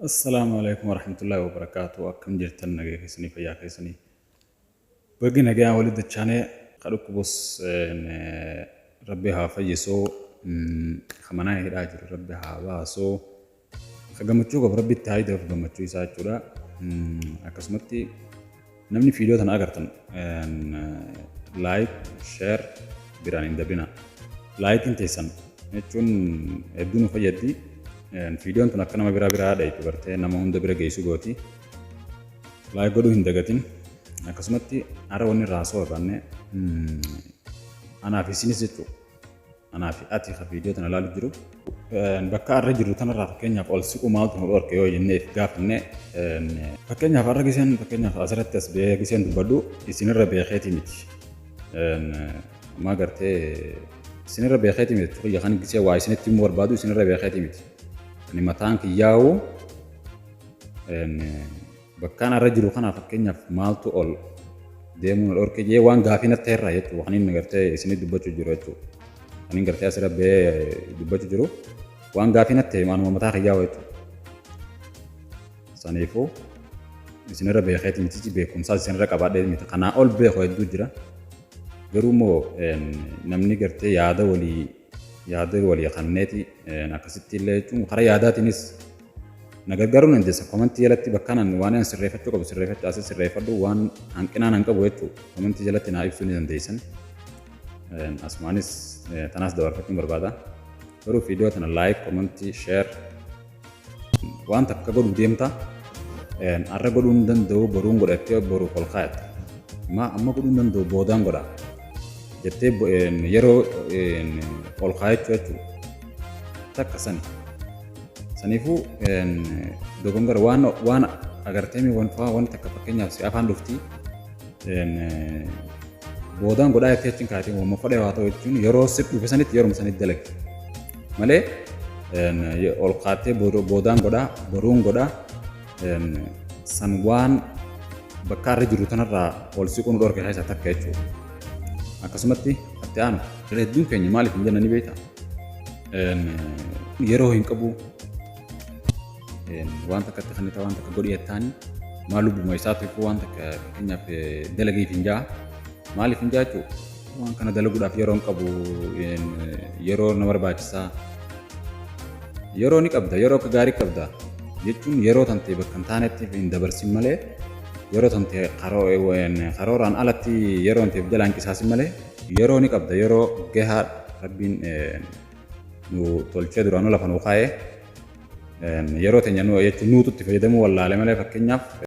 السلام عليكم ورحمة الله وبركاته. أكم جرتن نجى كيسني فيا كيسني. بقي نجى ولد الشانة خلوك بص إن ربي هافيسو خمناه راجل ربي هافاسو خجمتشو قبل ربي تهايد في جمتشو يساعدنا أكسمتي نمني فيديو تنا أقرتن لايك شير برانين دبنا لايك انتسان نشون بدون فيدي فيديو أنتنا كنا ما برا ده يبرته نما هون دبرة جيسو قوتي لايك قدو هندقتين أكسمتي أرواني راسو أبانة أنا في سيني زيتو أنا في أتي خفيديو تنا لالو جرو بكار رجلو تنا رافكين يفعل سكو مالتهم الأور كيو ينف قافنة فكين يفعل رجسين فكين يفعل أسرة تسبيع جسين تبدو يسين الربيع خيتي متي ما قرته يسين الربيع خيتي متي تقول يخاني جسيا وايسين التيمور بادو يسين الربيع خيتي متي ni mataan kiyaawu bakkaan arra jiru kana fakkeenyaaf maaltu ol deemuun dhorke jee waan gaafina teerra jechuudha waan inni gartee isinii dubbachuu jiru jechuudha waan inni gartee asirra bee dubbachuu jiru waan gaafina ta'e maanuma mataa kiyaawu jechuudha saniifuu isinirra beekeeti miti beekumsaa isinirra qabaadhee miti kanaa ol beeku hedduu jira garuu immoo namni gartee yaada walii kanneeti akkasitti illee jechuun karaa yaadaatiinis nagargaaruun dandeessa komantii jalatti bakkaan waan an sirreeffachuu qabu sirreeffachuu asii sirreeffadhu waan hanqinaan an qabu jechuudha komantii jalatti naa ibsuu ni dandeessan asumaanis tanaas dabarfachuun barbaada garuu viidiyoo tana laayik komantii sheer waan takka godhuu deemta arra godhuu hin danda'u boruun godhattee boruu kolkaa'etta amma godhuu hin danda'u boodaan godha jettee yeroo kolkaa'echuu jechuudha takka saniifuu dogongora waan agarteemi waan takka fakkeenyaaf si afaan dhuftii boodaan godhaa jettee achiin kaatee uumama fadhee haa ta'u jechuun yeroo si dhufe sanitti yeroo sanitti dalagi malee ol kaatee boodaan godhaa boruun godhaa san waan bakka irra jiru tanarraa ol siquun dhorke keessaa takka jechuudha akkasumatti itti aanu hedduun keenya maaliif hin jennani beekta yeroo hin qabu waan takka itti kannita waan takka godhii jettaani maal lubbuma isaatiif waan takka fakkeenyaaf dalagiif hin jaa maaliif hin jaa jechuudha waan kana dalaguudhaaf yeroo hin qabu yeroo na barbaachisaa yeroo ni qabda yeroo akka gaarii qabda jechuun yeroo tantee bakka hin taanetti hin dabarsin malee yeroo tantee karooraan alatti yeroo tanteef jala hanqisaasin malee yeroo ni qabda yeroo gahaa rabbiin nu tolchee duraanuu lafa nuu kaa'ee yeroo teenya jechuun nuutu itti fayyadamuu wallaalee malee fakkeenyaaf